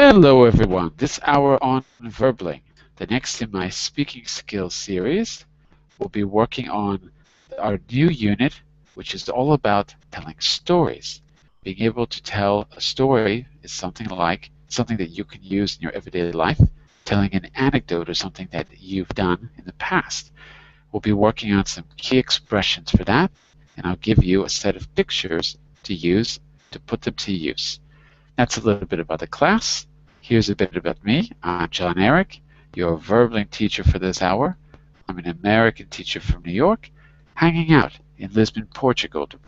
Hello everyone, this hour on Verbling, the next in my speaking skills series, we'll be working on our new unit, which is all about telling stories. Being able to tell a story is something that you can use in your everyday life, telling an anecdote or something that you've done in the past. We'll be working on some key expressions for that, and I'll give you a set of pictures to use to put them to use. That's a little bit about the class. Here's a bit about me. I'm Jon-Eric, your Verbling teacher for this hour. I'm an American teacher from New York, hanging out in Lisbon, Portugal to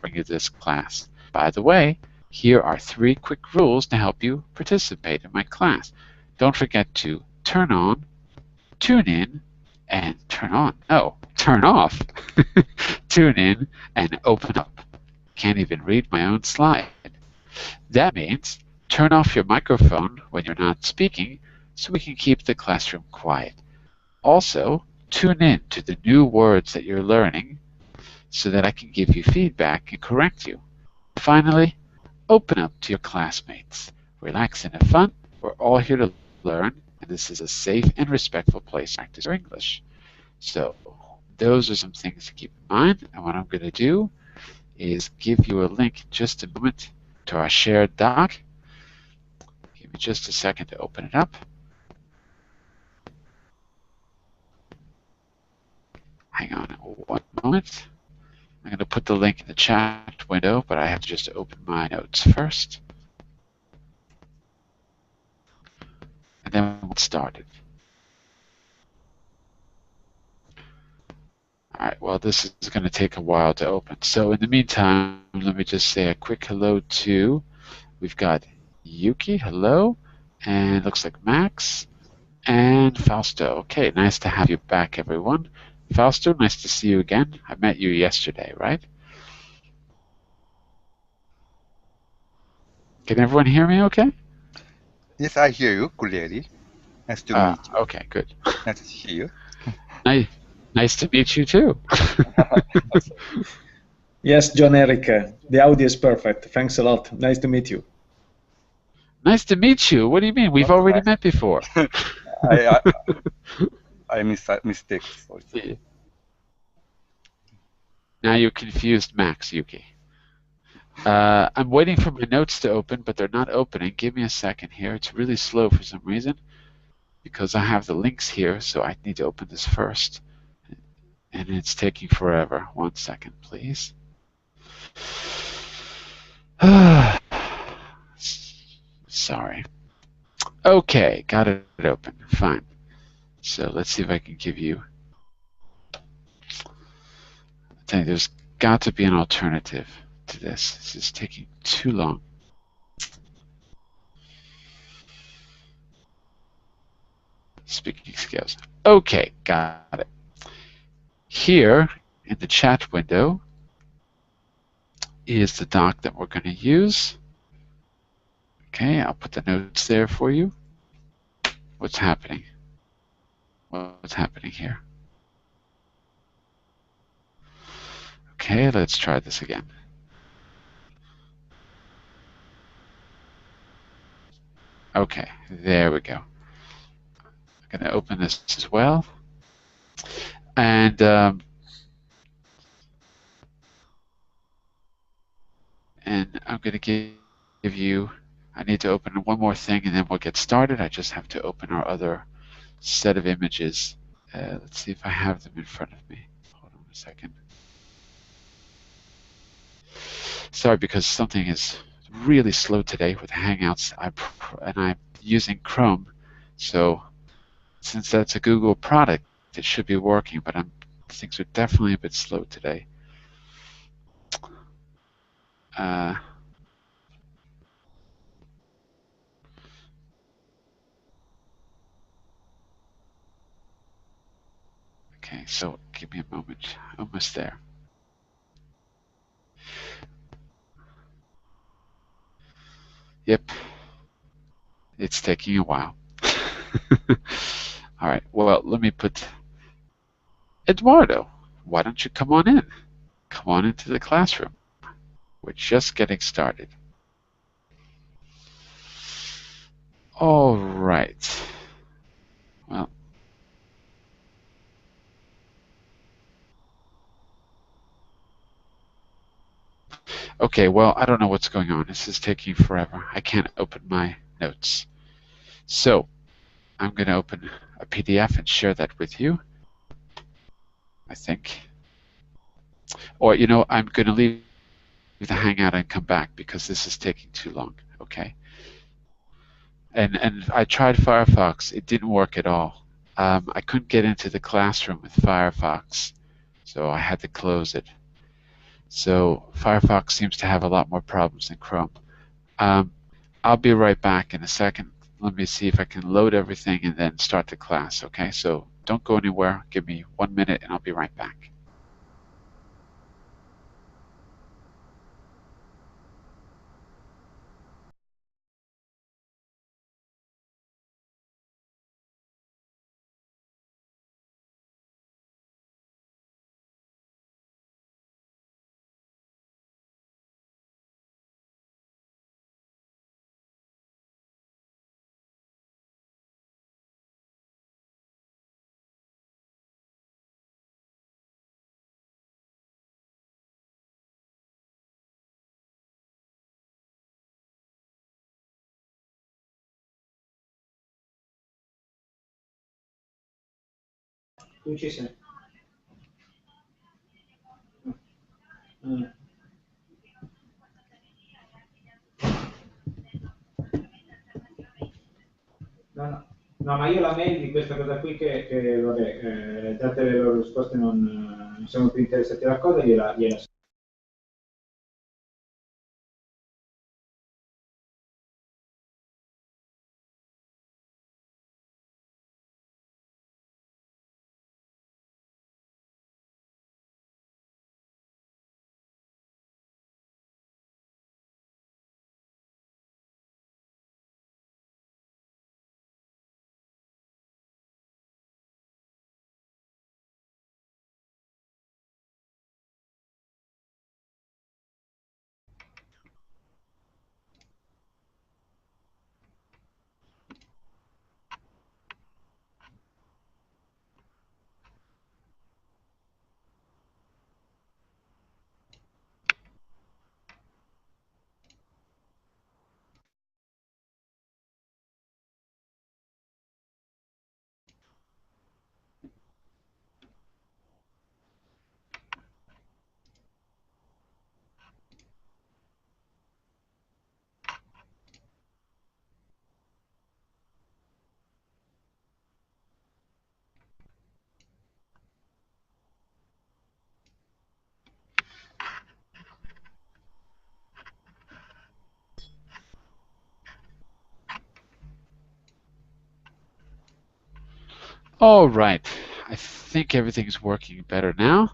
bring you this class. By the way, here are 3 quick rules to help you participate in my class. Don't forget to turn on, tune in, and turn off. Tune in and open up. Can't even read my own slide. That means turn off your microphone when you're not speaking so we can keep the classroom quiet. Also, tune in to the new words that you're learning so that I can give you feedback and correct you. Finally, open up to your classmates. Relax and have fun. We're all here to learn, and this is a safe and respectful place to practice your English. So, those are some things to keep in mind, and what I'm going to do is give you a link in just a moment to our shared doc. Give me just a second to open it up. Hang on one moment. I'm going to put the link in the chat window, but I have to just open my notes first. And then we'll get started. Alright, well this is going to take a while to open. So in the meantime, let me just say a quick hello to, we've got Yuki, hello, and looks like Max, and Fausto. Okay, nice to have you back, everyone. Fausto, nice to see you again. I met you yesterday, right? Can everyone hear me okay? Yes, I hear you clearly. Nice to meet you. Okay, good. Nice to see you. Nice to meet you too. Yes, Jon-Eric, the audio is perfect. Thanks a lot. Nice to meet you. Nice to meet you. What do you mean? We've already met before. I mistake. Sorry. Now you confused Max, Yuki. I'm waiting for my notes to open, but they're not opening. Give me a second here. It's really slow for some reason because I have the links here, so I need to open this first. And it's taking forever. 1 second, please. Sorry. Okay, got it open. Fine. So let's see if I can give you... I think there's got to be an alternative to this. This is taking too long. Speaking skills. Okay, got it. Here in the chat window is the doc that we're going to use. Okay, I'll put the notes there for you. What's happening? What's happening here? Okay, let's try this again. Okay, there we go. I'm going to open this as well. And I'm going to give you, I need to open one more thing and then we'll get started. I just have to open our other set of images. Let's see if I have them in front of me. Hold on a second. Sorry, because something is really slow today with Hangouts, and I'm using Chrome, so since that's a Google product, it should be working, but things are definitely a bit slow today. Okay, so give me a moment. Almost there. Yep, it's taking a while. All right, well, let me put Eduardo. Why don't you come on in? Come on into the classroom. We're just getting started. All right. Well, okay, well, I don't know what's going on. This is taking forever. I can't open my notes. So, I'm going to open a PDF and share that with you, I think. Or, you know, I'm going to leave the Hangout and come back because this is taking too long, okay? And I tried Firefox. It didn't work at all. I couldn't get into the classroom with Firefox, so I had to close it. So Firefox seems to have a lot more problems than Chrome. I'll be right back in a second. Let me see if I can load everything and then start the class, okay? So don't go anywhere. Give me 1 minute and I'll be right back. Tu ci sei? Mm. No, no. No, ma io la mail di questa cosa qui che vabbè, date le loro risposte non siamo più interessati alla cosa, gliela All right. I think everything's working better now.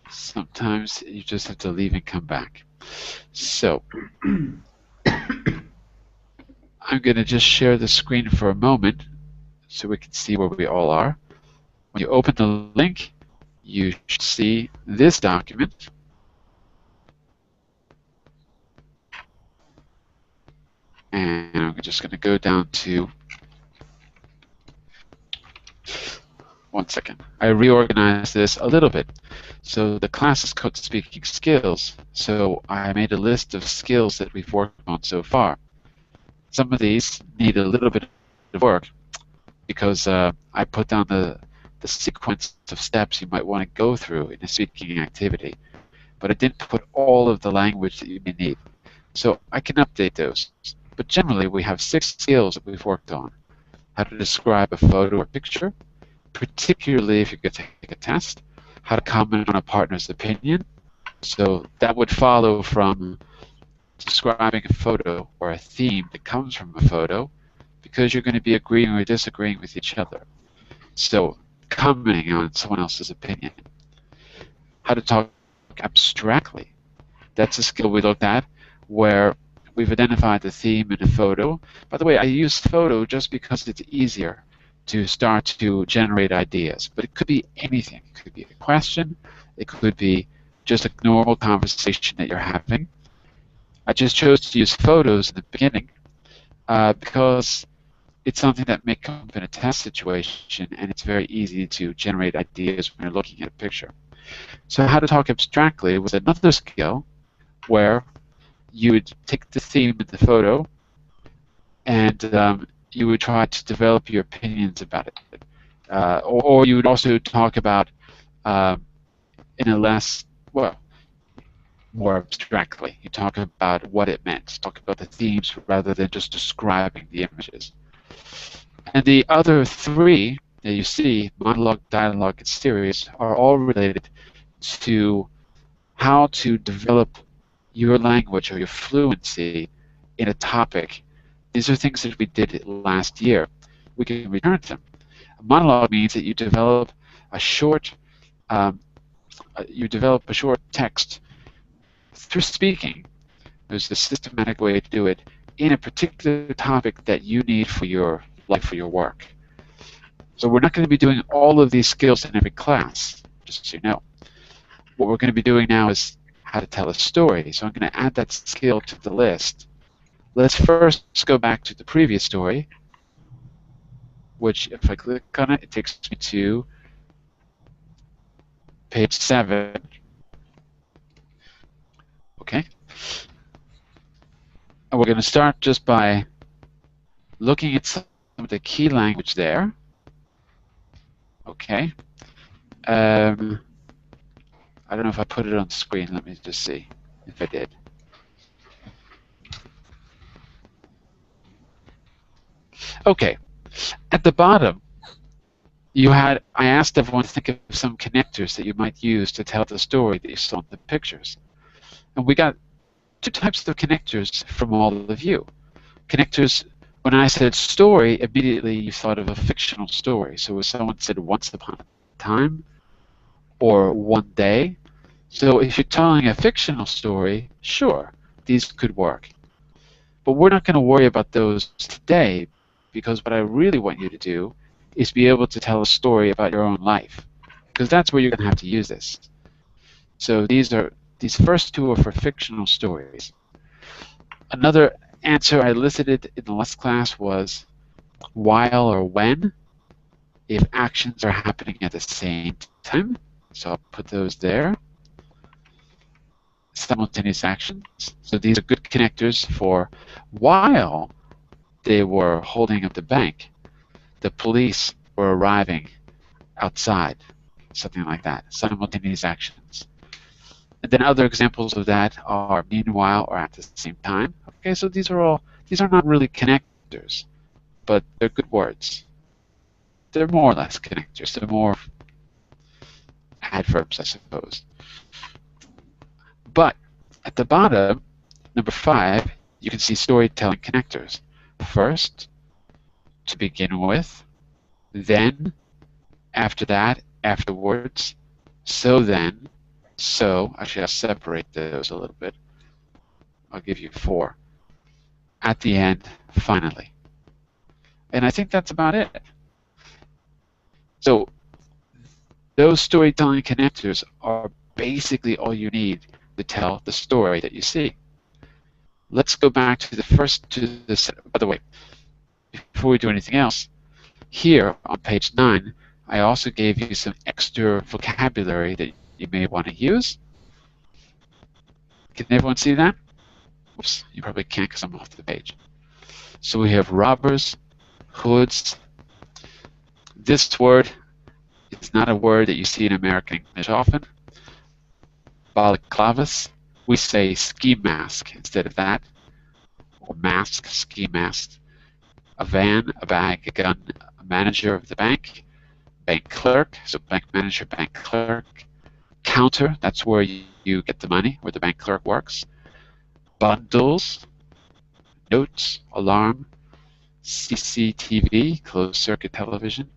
Sometimes you just have to leave and come back. So I'm going to just share the screen for a moment so we can see where we all are. When you open the link, you should see this document. And I'm just going to go down to, one second. I reorganized this a little bit. So the class is called Speaking Skills. So I made a list of skills that we've worked on so far. Some of these need a little bit of work because I put down the sequence of steps you might want to go through in a speaking activity. But I didn't put all of the language that you may need. So I can update those. But generally, we have 6 skills that we've worked on. How to describe a photo or picture, particularly if you're going to take a test. How to comment on a partner's opinion. So that would follow from describing a photo or a theme that comes from a photo, because you're going to be agreeing or disagreeing with each other. So commenting on someone else's opinion. How to talk abstractly. That's a skill we looked at where we've identified the theme in a photo. By the way, I use photo just because it's easier to start to generate ideas. But it could be anything. It could be a question. It could be just a normal conversation that you're having. I just chose to use photos in the beginning because it's something that may come up in a test situation, and it's very easy to generate ideas when you're looking at a picture. So how to talk abstractly was another skill where you would take the theme of the photo and you would try to develop your opinions about it. Or you would also talk about in a less, well, more abstractly. You talk about what it meant, talk about the themes rather than just describing the images. And the other three that you see, monologue, dialogue, and series, are all related to how to develop your language or your fluency in a topic. These are things that we did last year. We can return to them. A monologue means that you develop a short text through speaking. There's a systematic way to do it in a particular topic that you need for your life, for your work. So we're not going to be doing all of these skills in every class, just so you know. What we're going to be doing now is how to tell a story. So I'm going to add that skill to the list. Let's first go back to the previous story, which if I click on it, it takes me to page 7. Okay. And we're going to start just by looking at some of the key language there. Okay. I don't know if I put it on the screen. Let me just see if I did. Okay. At the bottom, I asked everyone to think of some connectors that you might use to tell the story that you saw in the pictures. And we got 2 types of connectors from all of you. Connectors, when I said story, immediately you thought of a fictional story. So if someone said once upon a time or one day. So if you're telling a fictional story, sure, these could work. But we're not going to worry about those today, because what I really want you to do is be able to tell a story about your own life, because that's where you're going to have to use this. So these first 2 are for fictional stories. Another answer I elicited in the last class was while or when, if actions are happening at the same time. So I'll put those there. Simultaneous actions. So these are good connectors for while they were holding up the bank, the police were arriving outside, something like that. Simultaneous actions. And then other examples of that are meanwhile or at the same time. Okay, so these are not really connectors, but they're good words. They're more or less connectors. They're more adverbs, I suppose. But at the bottom, number 5, you can see storytelling connectors. First, to begin with, then, after that, afterwards, so then, so. Actually, I'll separate those a little bit. I'll give you 4. At the end, finally. And I think that's about it. So those storytelling connectors are basically all you need to tell the story that you see. Let's go back to by the way, before we do anything else, here on page 9, I also gave you some extra vocabulary that you may want to use. Can everyone see that? Oops, you probably can't because I'm off the page. So we have robbers, hoods. This word is not a word that you see in American English often. Balaclavas, we say ski mask instead of that, or mask, ski mask. A van, a bag, a gun, a manager of the bank, bank clerk, so bank manager, bank clerk. Counter, that's where you get the money, where the bank clerk works. Bundles, notes, alarm, CCTV, closed circuit television.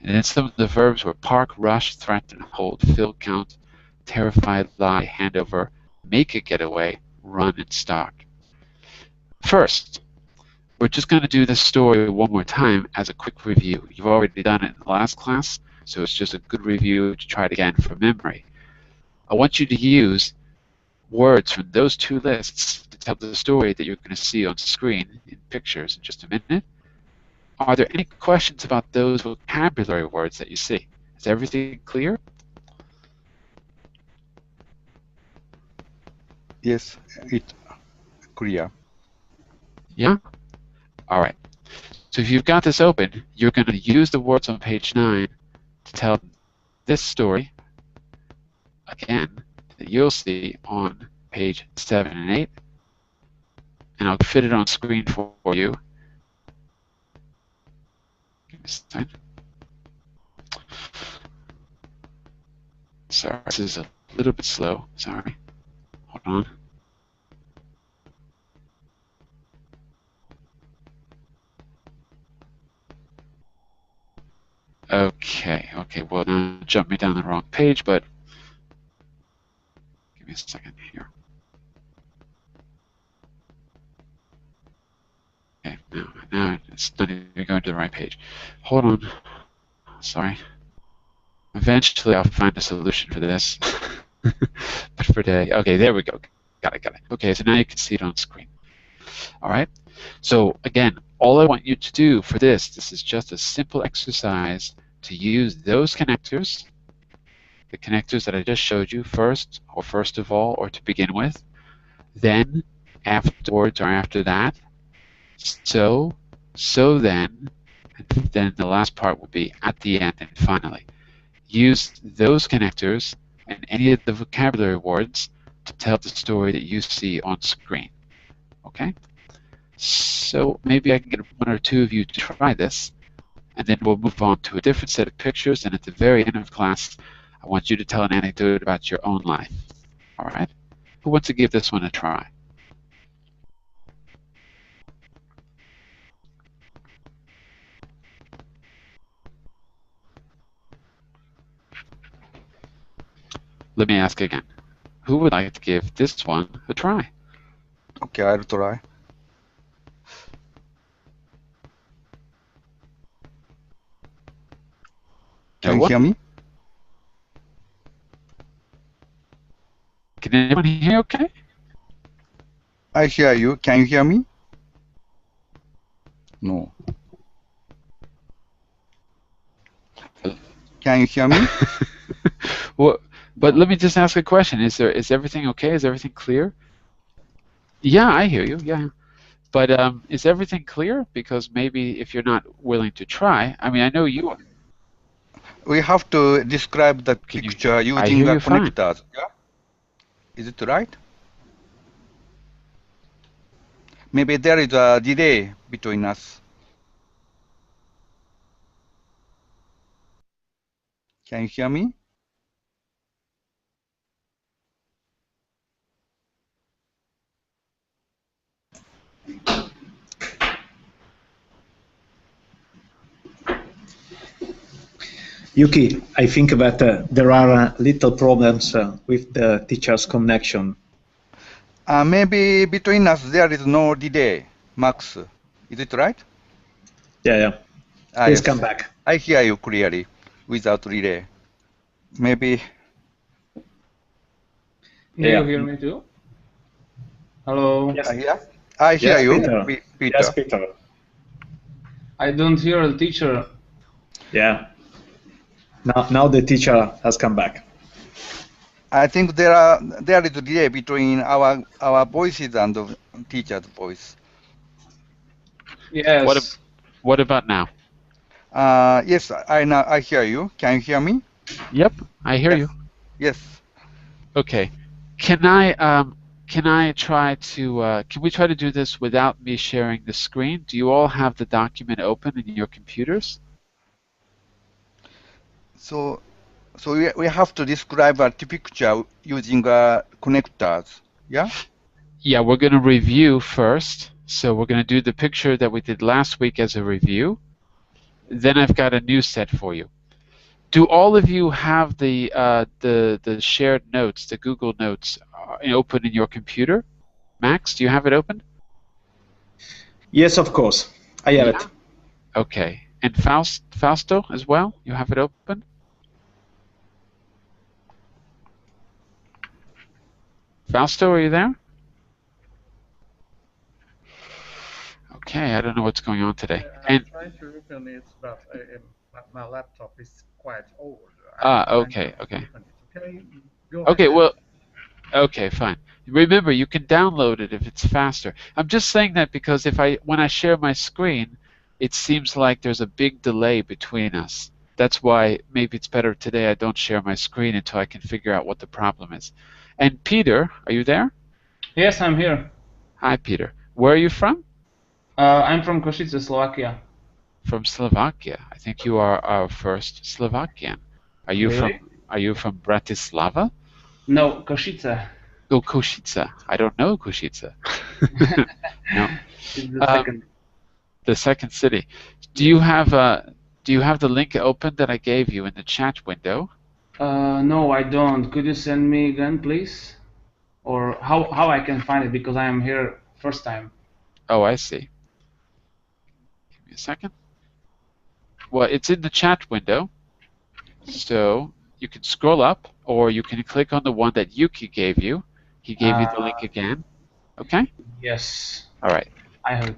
And then some of the verbs were park, rush, threaten, hold, fill, count, terrify, lie, hand over, make a getaway, run, and stalk. First, we're just going to do this story one more time as a quick review. You've already done it in the last class, so it's just a good review to try it again from memory. I want you to use words from those 2 lists to tell the story that you're going to see on screen in pictures in just a minute. Are there any questions about those vocabulary words that you see? Is everything clear? Yes, it's clear. Yeah? All right. So if you've got this open, you're going to use the words on page 9 to tell this story, again, that you'll see on page 7 and 8. And I'll fit it on screen for you. Give me a second. Sorry, this is a little bit slow. Sorry. Hold on. Okay, well, now jump me down the wrong page, but give me a second here. Okay, now it's not even going to the right page. Hold on. Sorry. Eventually, I'll find a solution for this. But for today, okay, there we go. Got it. Okay, so now you can see it on screen. All right. So again, all I want you to do for this is just a simple exercise to use those connectors, the connectors that I just showed you first of all, or to begin with. Then, afterwards or after that, so then, and then the last part will be at the end and finally. Use those connectors and any of the vocabulary words to tell the story that you see on screen. Okay? So maybe I can get one or two of you to try this, and then we'll move on to a different set of pictures, and at the very end of class, I want you to tell an anecdote about your own life. All right? Who wants to give this one a try? Let me ask again. Who would like to give this one a try? Okay, I'll try. Can you hear me? Can anyone hear okay? I hear you. Can you hear me? No. Can you hear me? Well, but let me just ask a question. Is everything okay? Is everything clear? Yeah, I hear you. Yeah. But is everything clear? Because maybe if you're not willing to try, I mean, I know you are. We have to describe the picture using the connectors. Yeah? Is it right? Maybe there is a delay between us. Can you hear me? Yuki, I think that there are little problems with the teacher's connection. Maybe between us there is no delay, Max. Is it right? Yeah. Please come back. I hear you clearly without delay. Maybe. Do you hear me too? Hello? Yes. I hear you, Peter. Peter. Yes, Peter. I don't hear the teacher. Yeah. Now the teacher has come back. I think there is a delay between our voices and the teacher's voice. Yes. What about now? Yes, I hear you. Can you hear me? Yep, I hear you. Yes. Okay. Can I try to? Can we try to do this without me sharing the screen? Do you all have the document open in your computers? So we have to describe a picture using connectors. Yeah. Yeah, we're going to review first. So we're going to do the picture that we did last week as a review. Then I've got a new set for you. Do all of you have the shared notes, the Google Notes, open in your computer? Max, do you have it open? Yes, of course. I have it. Okay. And Fausto as well? You have it open? Fausto, are you there? Okay, I don't know what's going on today. I'm trying to open it, but my laptop is quite old. Okay. Okay, go Okay, ahead. well, okay, fine. Remember, you can download it if it's faster. I'm just saying that because when I share my screen, it seems like there's a big delay between us. That's why maybe it's better today I don't share my screen until I can figure out what the problem is. And Peter, are you there? Yes, I'm here. Hi, Peter. Where are you from? I'm from Košice, Slovakia. From Slovakia. I think you are our first Slovakian. Are you from Bratislava? No, Košice. Oh, Košice. I don't know Košice. No. It's the second. The second city. Do you have the link open that I gave you in the chat window? No, I don't. Could you send me again, please? Or how I can find it, because I am here first time. Oh, I see. Give me a second. Well, it's in the chat window, so you can scroll up, or you can click on the one that Yuki gave you. He gave you the link again. Okay? Yes. All right. I heard.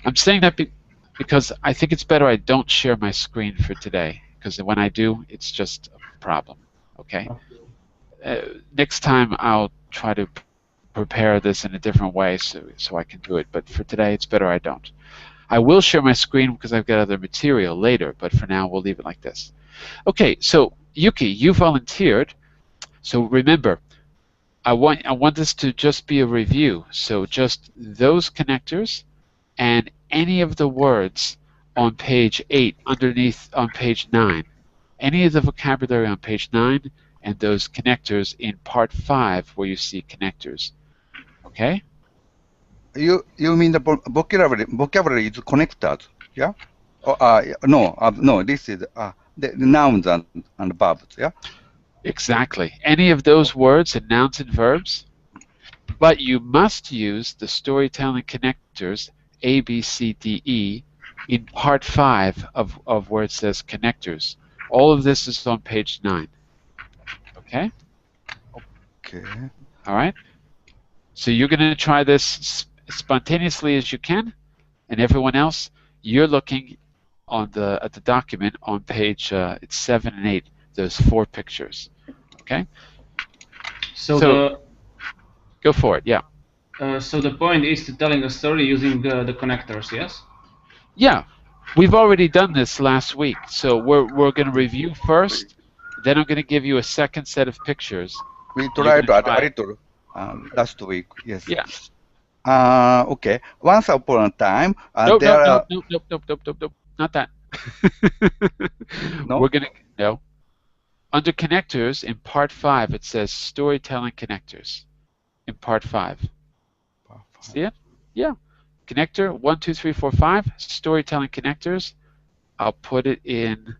I'm saying that because I think it's better I don't share my screen for today, because when I do, it's just a problem. Okay? Next time I'll try to prepare this in a different way so I can do it, but for today it's better I don't. I will share my screen because I've got other material later, but for now we'll leave it like this. Okay, so Yuki, you volunteered, so remember, I want this to just be a review, so just those connectors and any of the words on page 8 underneath on page 9, any of the vocabulary on page 9 and those connectors in part 5 where you see connectors. Okay? You mean the vocabulary is connectors, yeah? No, this is the nouns and verbs, yeah? Exactly. Any of those words and nouns and verbs, but you must use the storytelling connectors A, B, C, D, E in part 5 of where it says connectors. All of this is on page 9. Okay? Okay. All right? So you're going to try this spontaneously as you can, and everyone else, you're looking at the document on page it's 7 and 8, those 4 pictures. Okay? So go for it, yeah. So the point is to telling a story using the connectors, yes? Yeah, we've already done this last week, so we're going to review first, then I'm going to give you a second set of pictures. We tried a little last week, yes. Yeah. Okay. Once upon a time, Nope, not that. No? We're going to no. Under connectors in part 5, it says storytelling connectors. In part 5. See it? Yeah. Connector 1, 2, 3, 4, 5. Storytelling connectors. I'll put it in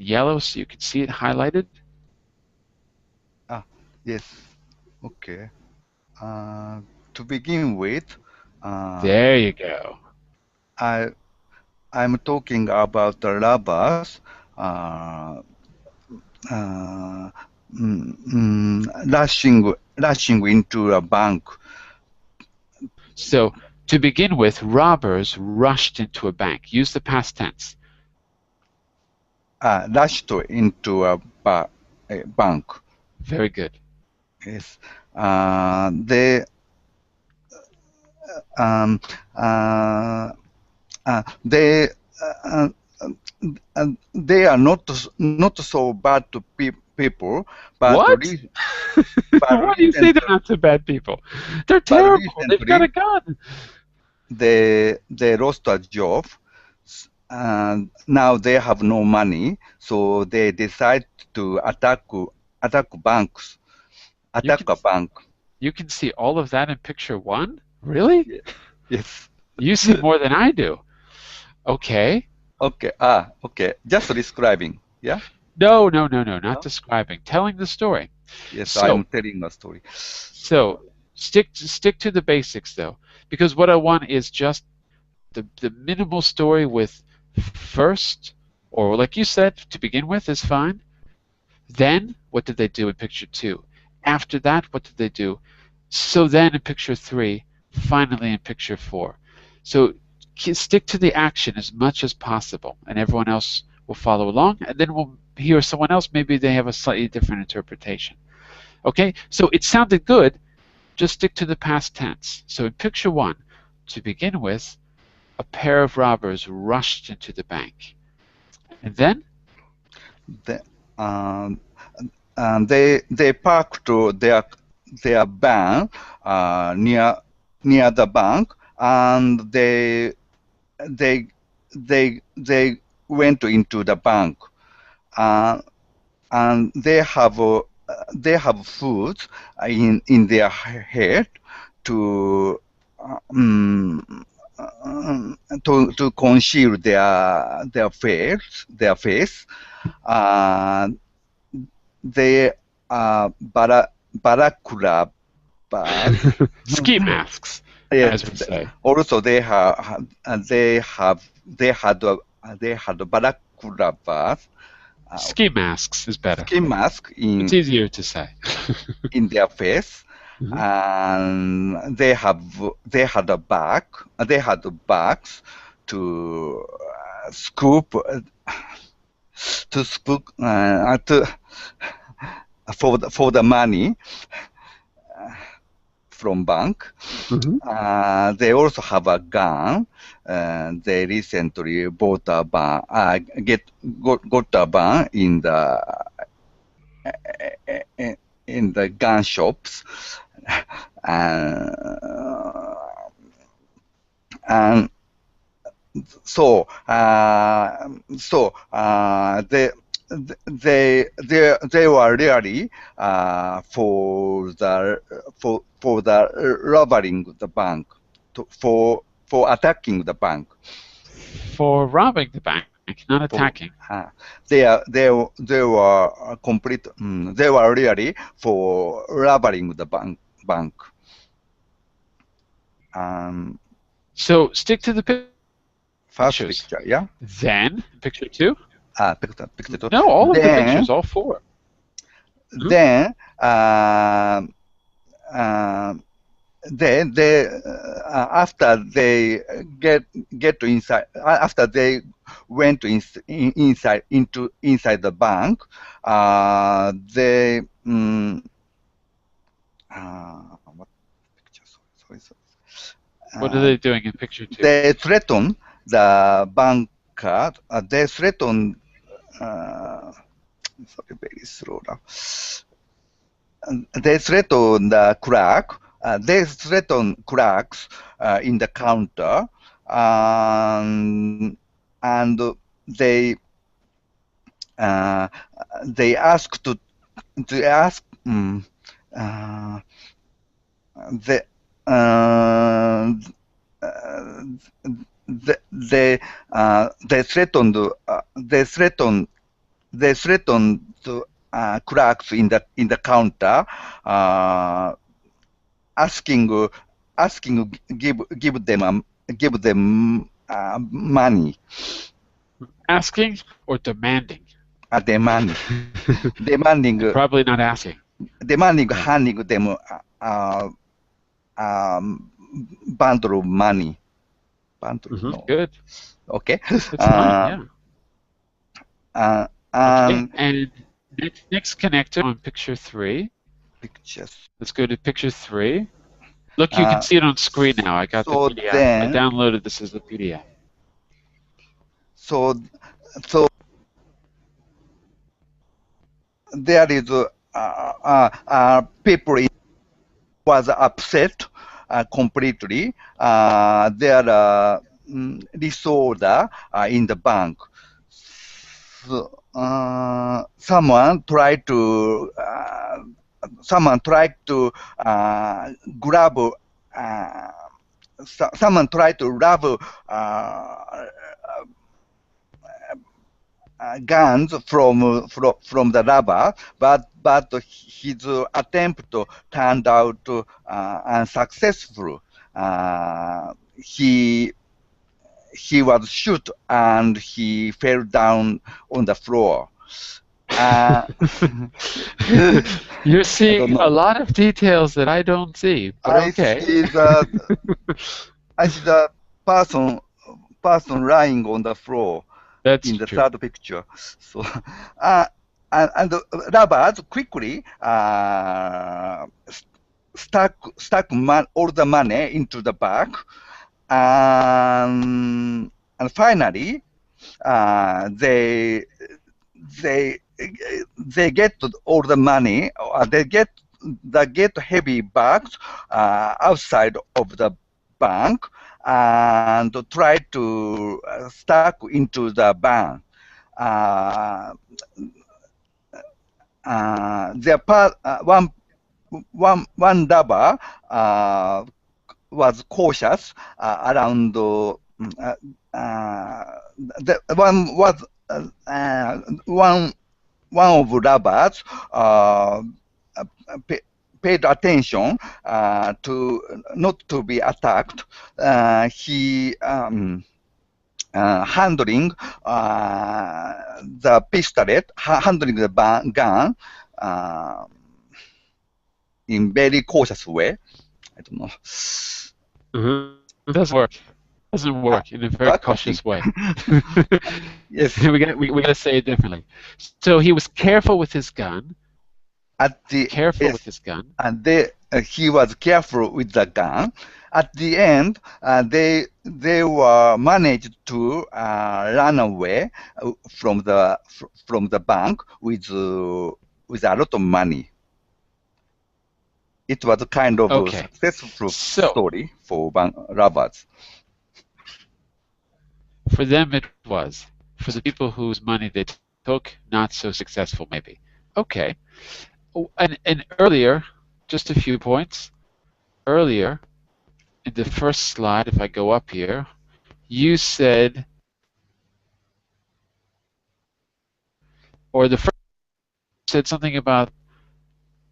yellow so you can see it highlighted. Yes. Okay. To begin with, there you go. I'm talking about the robbers rushing into a bank. So to begin with, robbers rushed into a bank. Use the past tense. Rushed into a bank. Very good. Yes. They are not so bad to people, but what? Why do you say they're not so bad people? They're terrible. They've got a gun. They lost a job, and now they have no money, so they decide to attack banks. Attack a bank. You can see all of that in picture 1? Really? Yes. You see more than I do. Okay. Okay. Okay. Just describing. Yeah. No, not describing. Telling the story. Yes, so, I'm telling a story. So stick to the basics though, because what I want is just the minimal story with first, or like you said, to begin with is fine. Then what did they do in picture 2? After that, what did they do? So then in picture 3, finally in picture 4. So stick to the action as much as possible, and everyone else will follow along, and then we'll hear someone else, maybe they have a slightly different interpretation. Okay, so it sounded good, just stick to the past tense. So in picture 1, to begin with, a pair of robbers rushed into the bank. And then? They parked their van near the bank, and they went into the bank, and they have food in their head to conceal their face. They are balaclava. Ski masks, Yes. as we say. Also, they had balaclavas. Ski masks is better. Ski mask It's easier to say. in their face, and they had bags to scoop for the money from bank. They also have a gun. They recently bought a gun, got a gun in the gun shops, and so they were really for the robbing the bank, for attacking the bank. For robbing the bank, not attacking. They were complete. They were really for robbing the bank. So stick to the first pictures. picture, yeah. Then picture 2. Picture 2. No, all of the pictures, all 4. Then they after they get to inside, after they went inside the bank, they what picture? Sorry. What are they doing in picture 2? They threaten the banker. They threaten. Sorry, very slow now. They threaten the clerk. They threaten clerks in the counter, and they ask to ask they threatened clerks in the counter, asking give them money. Asking or demanding? Demanding. Probably not asking. Demanding, handing them bundle of money. No. Good. Okay. That's fine, yeah. Okay. And next connector on picture 3. Pictures. Let's go to picture 3. Look, you can see it on screen now. I got the PDF. I downloaded this as a PDF. So there is people was upset completely. There are disorder in the bank. So, someone tried to grab. Someone tried to grab guns from the robber, but his attempt turned out unsuccessful. He was shot and he fell down on the floor. You're I seeing don't a know. lot of details that I don't see, but I okay. see the person lying on the floor That's in the true. third picture. So, and robbers quickly stuck all the money into the bag, and finally they get all the money. They get heavy bags outside of the bank and try to stuck into the van. Their part one robber was cautious around the one was one of robbers paid attention to not to be attacked. He handling the pistolet, handling the gun in very cautious way. I don't know. It doesn't work. Doesn't work in a very But cautious way. yes, we gotta say it differently. So he was careful with his gun. yes, with his gun. and he was careful with the gun. At the end, they were managed to run away from the bank with a lot of money. It was a kind of a successful story for robbers. For them, it was. For the people whose money they took, not so successful, maybe. Okay. And earlier, just a few points. Earlier, in the first slide, if I go up here, you said, or the first said something about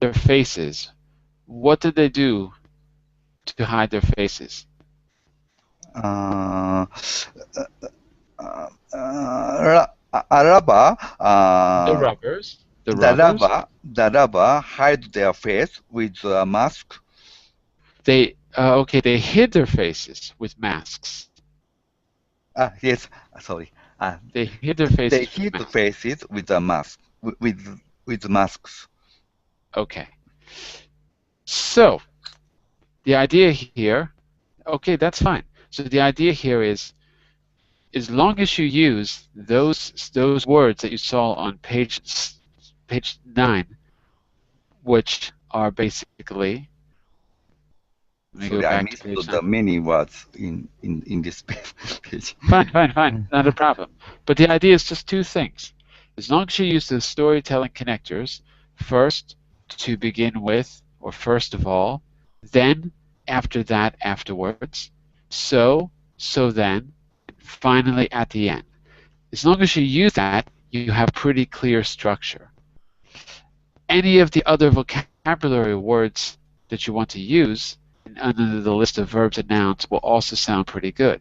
their faces. What did they do to hide their faces? A robber. The robber hide their face with a mask. They hid their faces with masks. Yes, sorry. They hid their faces. They hid the faces with a mask, with masks. Okay. So the idea here, okay, that's fine. So the idea here is, as long as you use those words that you saw on page 9, which are basically. Sorry, I missed the many words in this page. Fine, not a problem. But the idea is just two things. As long as you use the storytelling connectors first to begin with, or first of all, then after that afterwards, so then, finally at the end. As long as you use that, you have pretty clear structure. Any of the other vocabulary words that you want to use under the list of verbs and nouns will also sound pretty good.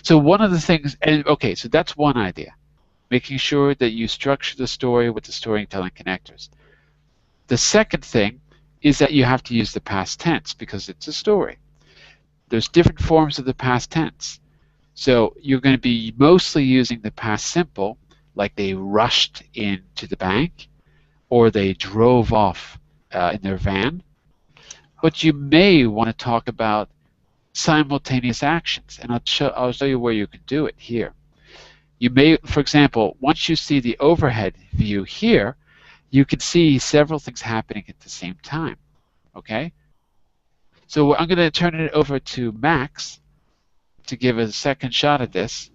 So one of the things, okay, so that's one idea, making sure that you structure the story with the storytelling connectors. The second thing is that you have to use the past tense because it's a story. There's different forms of the past tense. So you're going to be mostly using the past simple, like they rushed into the bank or they drove off in their van. But you may want to talk about simultaneous actions, and I'll show you where you can do it here. You may, for example, once you see the overhead view here, you can see several things happening at the same time. Okay? So I'm going to turn it over to Max to give a second shot at this.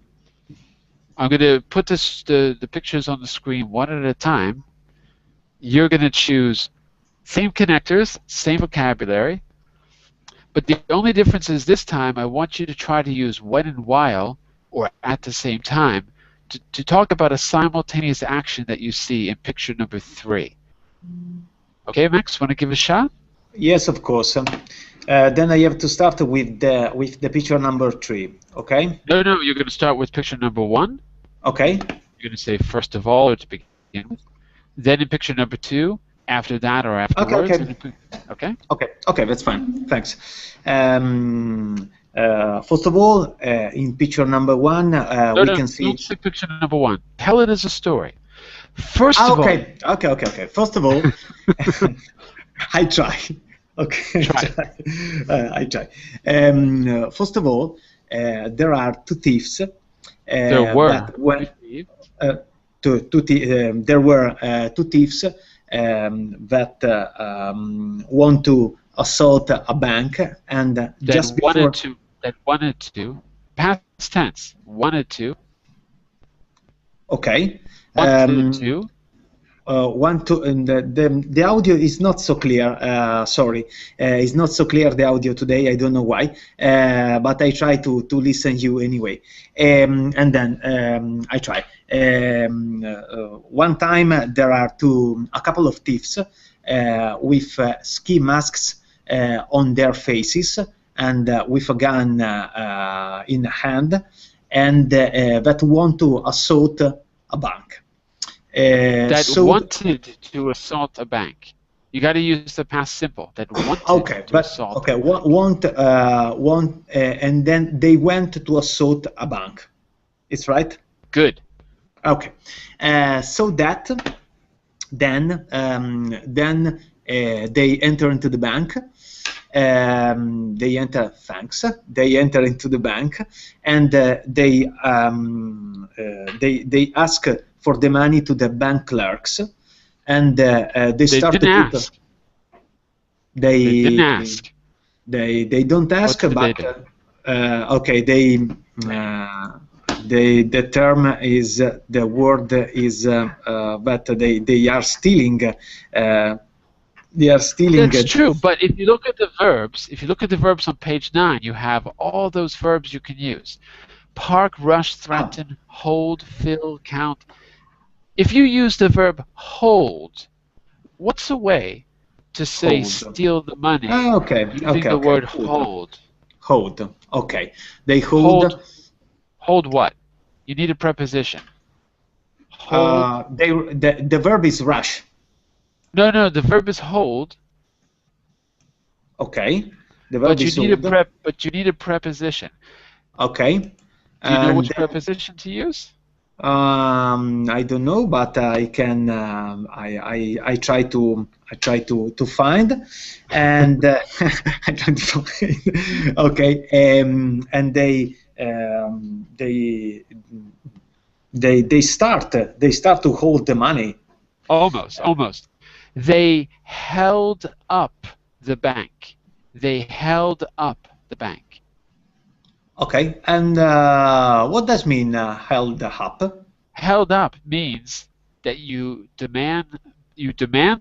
I'm going to put the pictures on the screen one at a time. You're going to choose same connectors, same vocabulary, but the only difference is this time I want you to try to use when and while, or at the same time, to talk about a simultaneous action that you see in picture number 3. Okay, Max, want to give it a shot? Yes, of course. Then I have to start with the picture number 3. Okay? No, you're going to start with picture number 1. Okay. You're going to say first of all, or to begin with. Then in picture number 2, after that or afterwards. Okay. Okay, that's fine. Thanks. First of all, in picture number 1, we can see. Don't say picture number 1. Tell it as a story. First of all. Okay. First of all, I try. Okay. I try. First of all, there are 2 thieves. There were. There were 2 thieves that want to assault a bank, and just before wanted to past tense wanted to. Okay. Wanted to. And the audio is not so clear. Sorry, it's not so clear, the audio today. I don't know why, but I try to listen you anyway. And then I try. One time there are a couple of thieves with ski masks on their faces and with a gun in hand, and that want to assault a bank. Wanted to assault a bank. You got to use the past simple. That wanted to assault. Okay, want, and then they went to assault a bank. It's right. Good. Okay, so that then they enter into the bank. They enter into the bank, and they ask for the money to the bank clerks, and they start to ask. They didn't ask. They don't ask, but okay. The term is, the word is that they are stealing. They are stealing. That's true, but if you look at the verbs, on page 9, you have all those verbs you can use: park, rush, threaten, hold, fill, count. If you use the verb hold, what's a way to say steal the money using the word hold? Hold. Okay. They hold. Hold what? You need a preposition. Hold. The verb is rush. No, the verb is hold. Okay. The verb is hold. But you need a preposition. Okay. Do you know which preposition to use? I don't know, but I can. I try to find, and I try to find. Okay. And they start to hold the money. Almost. They held up the bank. Okay, and what does mean held up? Held up means that you demand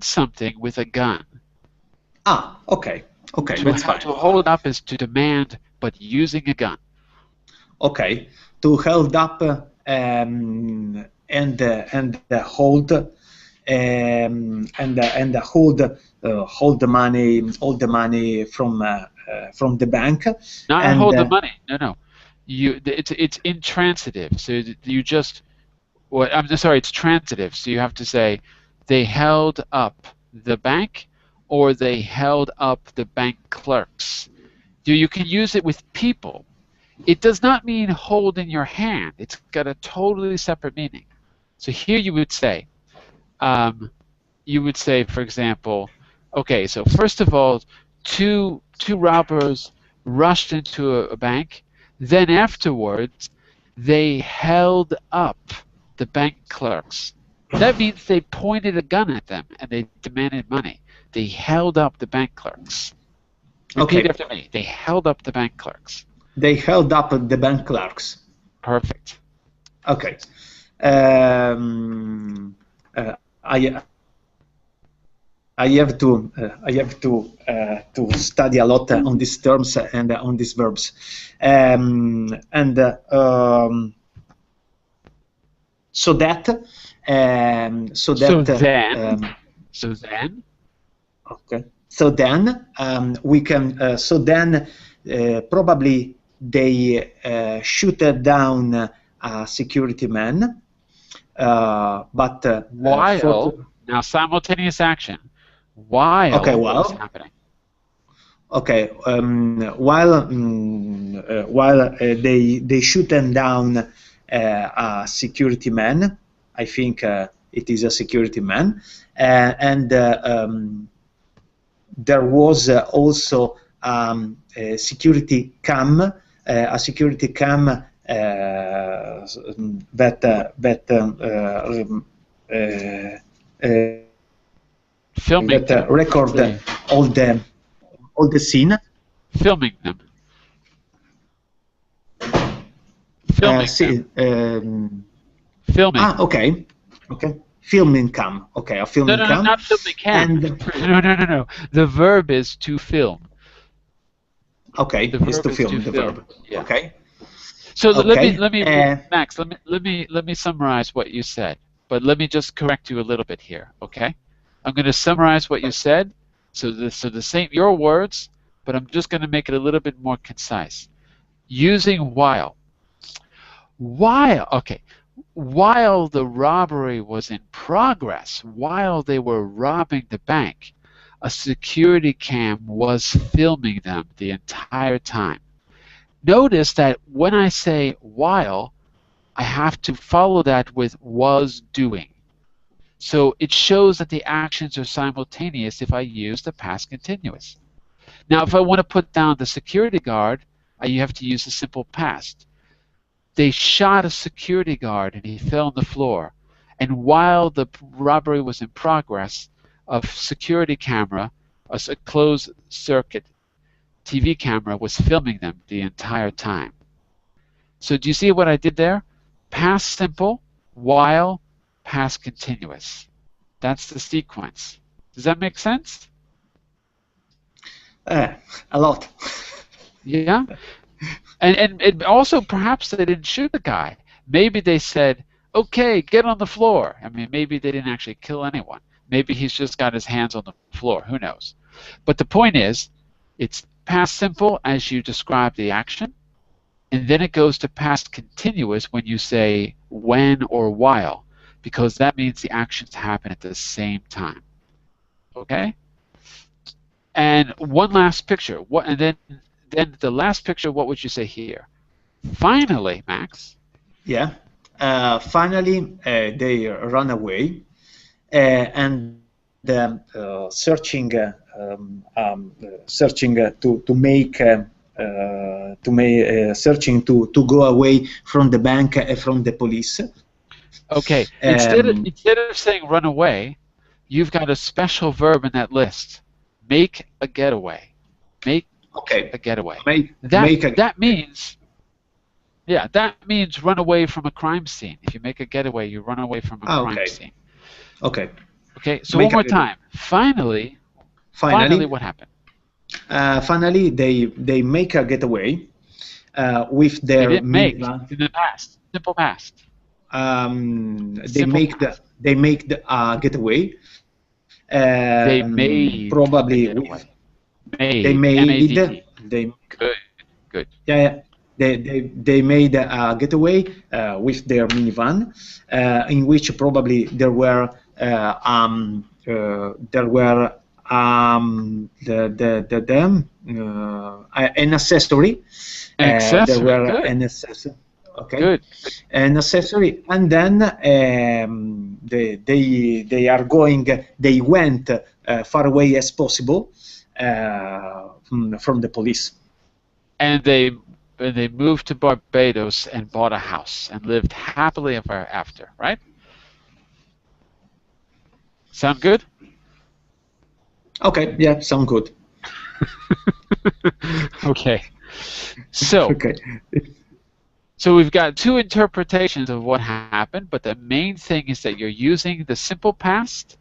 something with a gun. Okay. That's fine. To hold up is to demand, but using a gun. Okay, to held up and hold and hold the money from the bank. Not hold the money. No. It's intransitive. So you just. I'm sorry. It's transitive. So you have to say, they held up the bank, or they held up the bank clerks. You can use it with people. It does not mean hold in your hand. It's got a totally separate meaning. So here you would say, for example, okay, so first of all, two robbers rushed into a bank. Then afterwards, they held up the bank clerks. That means they pointed a gun at them and they demanded money. They held up the bank clerks. Repeat after me. They held up the bank clerks. They held up the bank clerks. Perfect. Okay. I have to study a lot on these terms and on these verbs, so then we can. Probably they shoot down a security man, but now simultaneous action. while Okay, what was well, happening. okay. While they shoot them down a security man, I think it is a security man, and there was also a security cam, Filming that them. record all the scene. Filming them. Filming See, them. Filming. okay, okay. Filming cam. Okay, a filming No, cam. not filming cam. No. The verb is to film. Okay, The is verb to is film to the film. verb. Yeah. Okay. So Okay. let me Max, let me summarize what you said. But let me just correct you a little bit here, okay? I'm going to summarize what you said. So the same your words, but I'm just going to make it a little bit more concise. Using while. Okay. While the robbery was in progress, while they were robbing the bank, a security cam was filming them the entire time. Notice that when I say while, I have to follow that with was doing. So it shows that the actions are simultaneous if I use the past continuous. Now, if I want to put down the security guard, you have to use the simple past. They shot a security guard and he fell on the floor. And while the robbery was in progress, a security camera, a closed circuit TV camera, was filming them the entire time. So do you see what I did there? Past simple, while, past continuous. That's the sequence. Does that make sense? A lot. Yeah. And also perhaps they didn't shoot the guy. Maybe they said, okay, get on the floor. I mean, maybe they didn't actually kill anyone. Maybe he's just got his hands on the floor. Who knows? But the point is, it's past simple as you describe the action, and then it goes to past continuous when you say when or while, because that means the actions happen at the same time. Okay? And one last picture. And then the last picture, what would you say here? Finally, Max. Yeah. Finally, they run away and searching to go away from the bank from the police. Okay. Instead of saying run away, you've got a special verb in that list. Make a getaway. Make a getaway. That means. Yeah, that means run away from a crime scene. If you make a getaway, you run away from a crime scene. Okay. Okay, so one more time. Finally, what happened? Finally, they make a getaway with their minivan. In the past, simple past. They make the getaway. They made probably with, they made good. Yeah. They made a getaway with their minivan, in which probably there were an accessory. There were an accessory. Okay. Good. An accessory, and then they are going. They went far away as possible from the police. And they moved to Barbados and bought a house and lived happily ever after, right? Sound good? Okay, yeah, sound good. Okay. So we've got two interpretations of what happened, but the main thing is that you're using the simple past.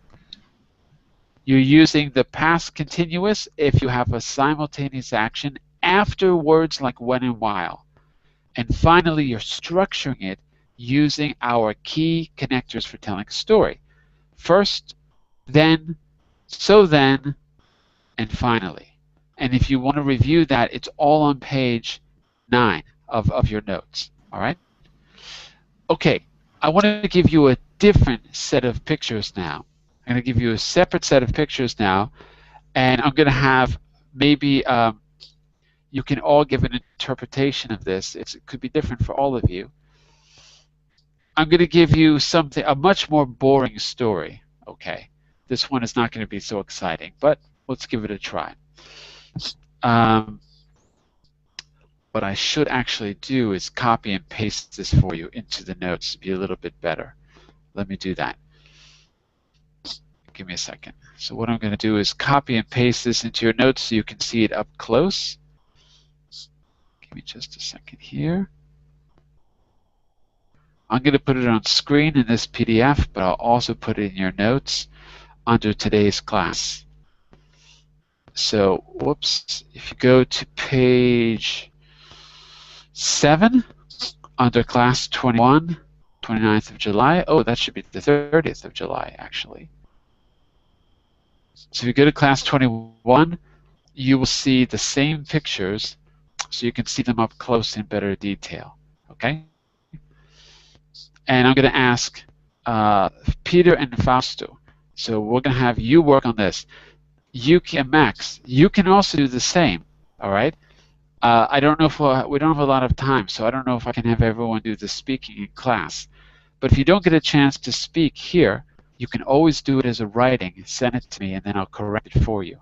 You're using the past continuous if you have a simultaneous action after words like when and while. And finally, you're structuring it using our key connectors for telling a story. First, then, so then, and finally. And if you want to review that, it's all on page 9 of your notes. All right? Okay, I want to give you a different set of pictures now. I'm going to give you a separate set of pictures now, and I'm going to have maybe you can all give an interpretation of this. It could be different for all of you. I'm going to give you something, a much more boring story. Okay, this one is not going to be so exciting, but let's give it a try. What I should actually do is copy and paste this for you into the notes to be a little bit better. Let me do that. Give me a second. So what I'm going to do is copy and paste this into your notes so you can see it up close. Give me just a second here. I'm going to put it on screen in this PDF, but I'll also put it in your notes under today's class. So, whoops, if you go to page 7 under class 21, 29th of July. Oh, that should be the 30th of July, actually. So if you go to class 21, you will see the same pictures, so you can see them up close in better detail. Okay? And I'm going to ask Peter and Fausto. So we're going to have you work on this. Yuki and Max, you can also do the same. All right? I don't know if we don't have a lot of time, so I don't know if I can have everyone do the speaking in class. But if you don't get a chance to speak here, you can always do it as a writing. Send it to me, and then I'll correct it for you.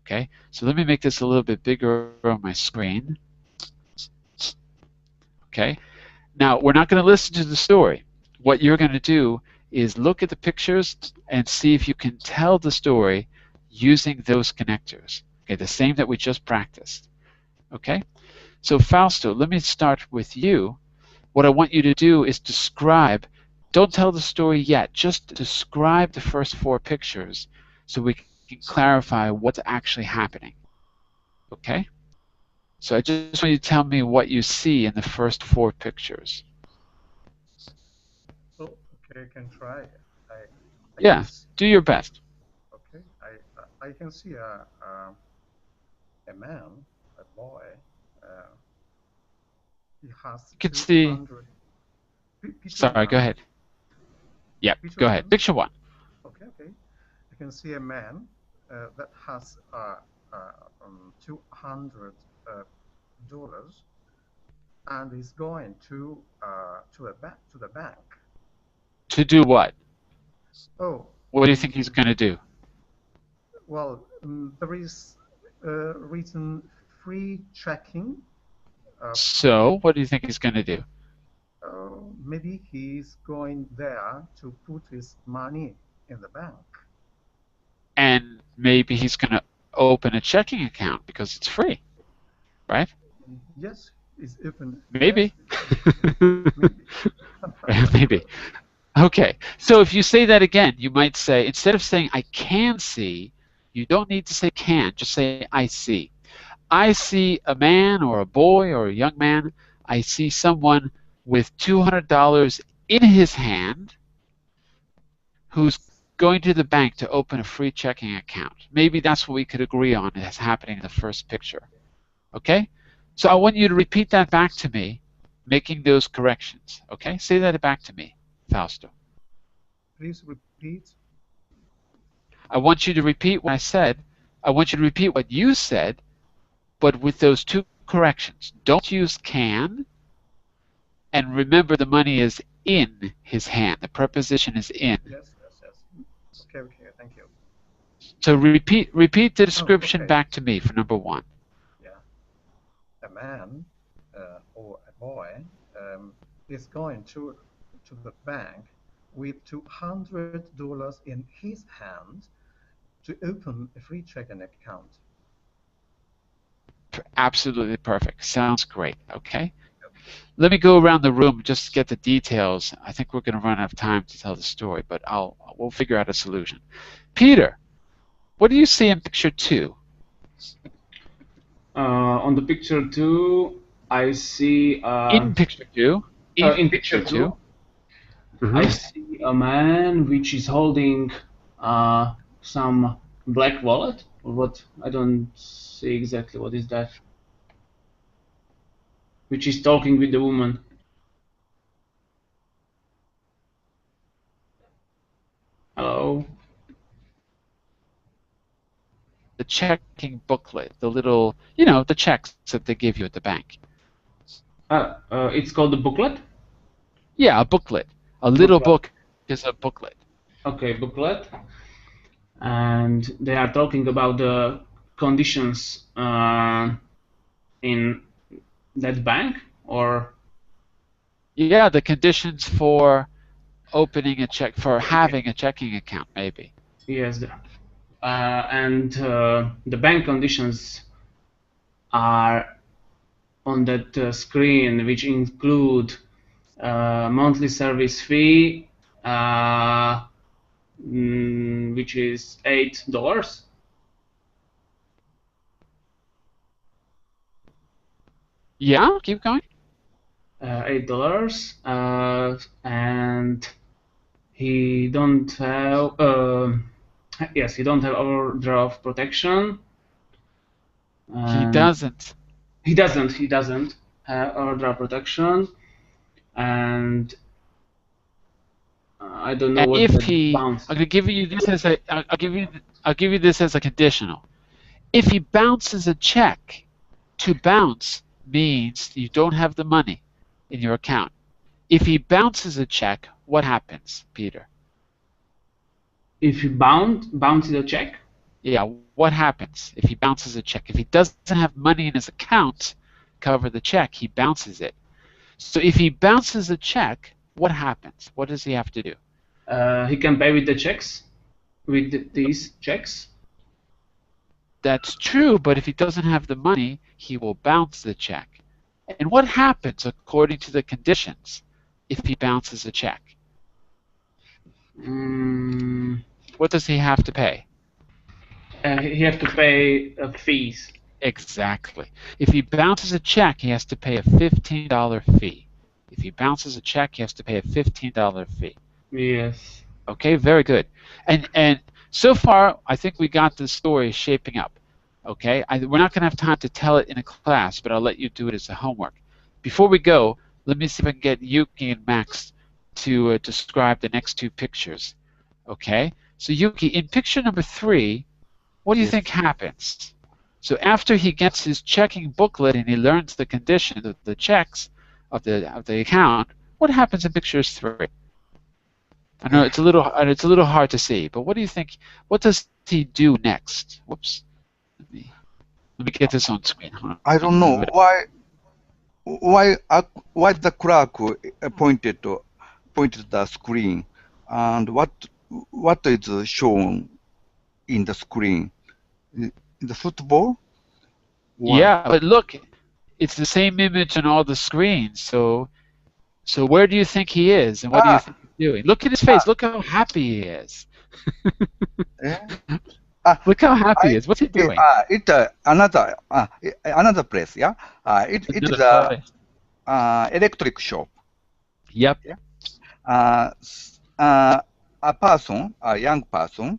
Okay? So let me make this a little bit bigger on my screen. Okay? Now, we're not going to listen to the story. What you're going to do is look at the pictures and see if you can tell the story using those connectors. Okay? The same that we just practiced. Okay? So Fausto, let me start with you. What I want you to do is describe, don't tell the story yet, just describe the first 4 pictures so we can clarify what's actually happening. Okay? So I just want you to tell me what you see in the first 4 pictures. Oh, okay, I can try. Yeah, do your best. Okay, I can see a man, a boy. He has You can see. 200. Sorry, go ahead. Yep, go ahead. Picture 1. Okay. You can see a man that has $200 and is going to the bank. To do what? Oh. What do you think he's going to do? Well, there is written free checking. So, what do you think he's going to do? Maybe he's going there to put his money in the bank. And maybe he's going to open a checking account because it's free, right? Yes, it's open. Maybe. Yes. Maybe. Okay, so if you say that again, you might say, instead of saying I can see, you don't need to say can, just say I see. I see a man or a boy or a young man. I see someone with $200 in his hand who's going to the bank to open a free checking account. Maybe that's what we could agree on as happening in the first picture. Okay? So I want you to repeat that back to me, making those corrections. Okay? Say that back to me, Fausto. Please repeat. I want you to repeat what I said. I want you to repeat what you said, but with those 2 corrections. Don't use can, and remember the money is in his hand. The preposition is in. Yes. Okay, thank you. So repeat the description back to me for number 1. Yeah. A man or a boy is going to the bank with $200 in his hand to open a free checking account. Absolutely perfect. Sounds great. Okay. Let me go around the room just to get the details. I think we're going to run out of time to tell the story, but we'll figure out a solution. Peter, what do you see in picture 2? On the picture 2, I see. In picture 2. In picture 2, I see a man which is holding some black wallet or what? I don't see exactly what is that. Which is talking with the woman. Hello. the checking booklet, the little, the checks that they give you at the bank. It's called the booklet? Yeah, a booklet. A little book is a booklet. Okay, booklet. And they are talking about the conditions in that bank, or? Yeah, the conditions for opening a check, for having a checking account, maybe. Yes, and the bank conditions are on that screen, which include monthly service fee, which is $8. Yeah, keep going. $8, and he don't have. Yes, he don't have overdraft protection. He doesn't. He doesn't have overdraft protection, and I don't know what if that bounce. I'm gonna give you this as a. I'll give you this as a conditional. If he bounces a check, to bounce means you don't have the money in your account. If he bounces a check, what happens, Peter? If he bounces a check? Yeah, what happens if he bounces a check? If he doesn't have money in his account to cover the check, he bounces it. So if he bounces a check, what happens? What does he have to do? He can pay with the checks, with these checks. That's true, but if he doesn't have the money, he will bounce the check. And what happens according to the conditions if he bounces a check? What does he have to pay? He has to pay fees. Exactly. If he bounces a check, he has to pay a $15 fee. If he bounces a check, he has to pay a $15 fee. Yes. Okay, very good. And so far, I think we got the story shaping up. Okay, we're not going to have time to tell it in a class, but I'll let you do it as a homework. Before we go, let me see if I can get Yuki and Max to describe the next two pictures. Okay, so Yuki, in picture number 3, what do you think happens? So after he gets his checking booklet and he learns the condition of the checks of the account, what happens in picture 3? I know it's a little hard to see, but what do you think? What does he do next? Whoops. Let me get this on screen. I don't know why the clerk pointed the screen, and what is shown in the screen? The football? Yeah, but look, it's the same image on all the screens. So where do you think he is, and what do you think he's doing? Look at his face. Look how happy he is. Look how happy he is. What's he doing? It's another place. Yeah. It is a electric shop. Yep. Yeah? A person, a young person.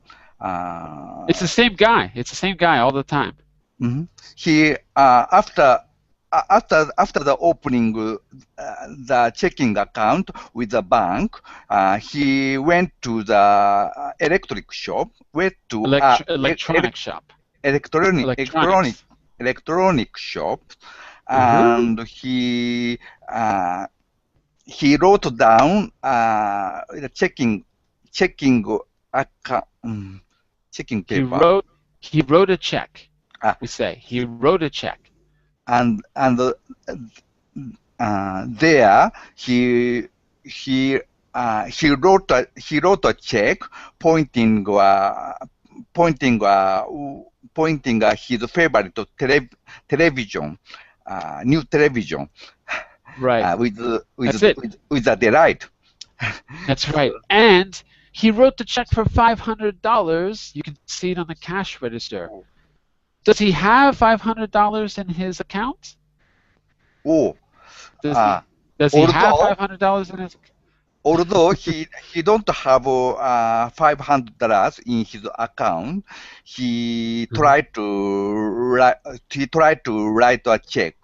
It's the same guy. It's the same guy all the time. Mm-hmm. He after the opening the checking account with the bank, he went to the electric shop. Went to electronic shop. Electronic shop, and he wrote down the checking account. Checking paper. He wrote a check. We say he wrote a check. And there he wrote a check pointing his favorite television, new television. Right. With a delight. That's right. And he wrote the check for $500. You can see it on the cash register. Does he have $500 in his account? Oh. Does he have $500 in his account? Although he don't have $500 in his account, he tried to write a check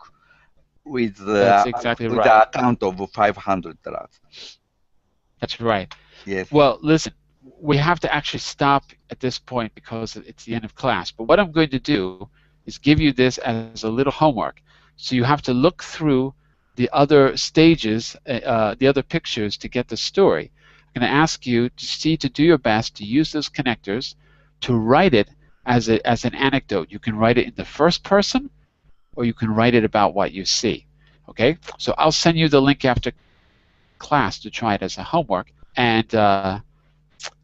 with That's exactly the account of $500. That's right. Yes. Well, listen. we have to actually stop at this point because it's the end of class. But what I'm going to do is give you this as a little homework. So you have to look through the other stages, the other pictures to get the story. I'm going to ask you to do your best to use those connectors to write it as an anecdote. You can write it in the first person, or you can write it about what you see. Okay? So I'll send you the link after class to try it as a homework. And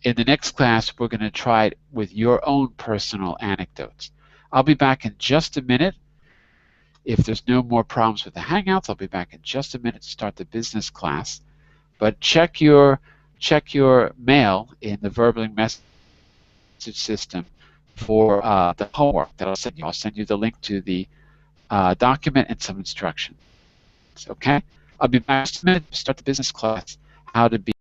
in the next class, we're going to try it with your own personal anecdotes. I'll be back in just a minute. If there's no more problems with the Hangouts, I'll be back in just a minute to start the business class. But check your mail in the Verbling message system for the homework that I'll send you. I'll send you the link to the document and some instructions. Okay? I'll be back in just a minute to start the business class, how to be